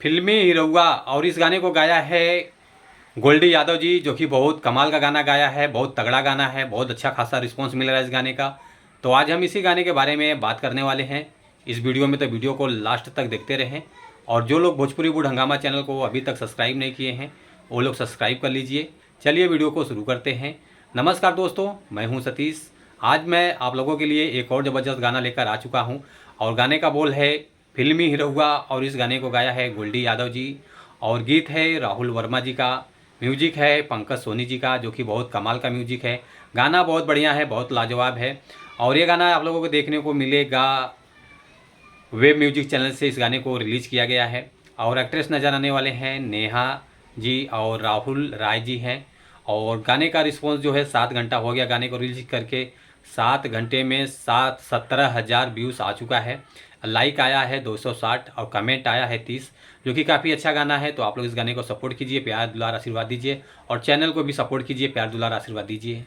फिल्मी हीरोआ और इस गाने को गाया है गोल्डी यादव जी, जो कि बहुत कमाल का गाना गाया है। बहुत तगड़ा गाना है, बहुत अच्छा खासा रिस्पांस मिल रहा है इस गाने का। तो आज हम इसी गाने के बारे में बात करने वाले हैं इस वीडियो में, तो वीडियो को लास्ट तक देखते रहें। और जो लोग भोजपुरी वुड हंगामा चैनल को अभी तक सब्सक्राइब नहीं किए हैं वो लोग सब्सक्राइब कर लीजिए। चलिए वीडियो को शुरू करते हैं। नमस्कार दोस्तों, मैं हूं सतीश। आज मैं आप लोगों के लिए एक और ज़बरदस्त गाना लेकर आ चुका हूं और गाने का बोल है फिल्मी हीरोआ और इस गाने को गाया है गोल्डी यादव जी और गीत है राहुल वर्मा जी का, म्यूजिक है पंकज सोनी जी का, जो कि बहुत कमाल का म्यूजिक है। गाना बहुत बढ़िया है, बहुत लाजवाब है। और ये गाना आप लोगों को देखने को मिलेगा वेब म्यूजिक चैनल से इस गाने को रिलीज़ किया गया है। और एक्ट्रेस नज़र आने वाले हैं नेहा जी और राहुल राय जी हैं। और गाने का रिस्पॉन्स जो है 7 घंटा हो गया गाने को रिलीज करके। 7 घंटे में 17,000 व्यूज़ आ चुका है। लाइक आया है 260 और कमेंट आया है 30, जो कि काफ़ी अच्छा गाना है। तो आप लोग इस गाने को सपोर्ट कीजिए, प्यार दुलार आशीर्वाद दीजिए और चैनल को भी सपोर्ट कीजिए, प्यार दुलार आशीर्वाद दीजिए।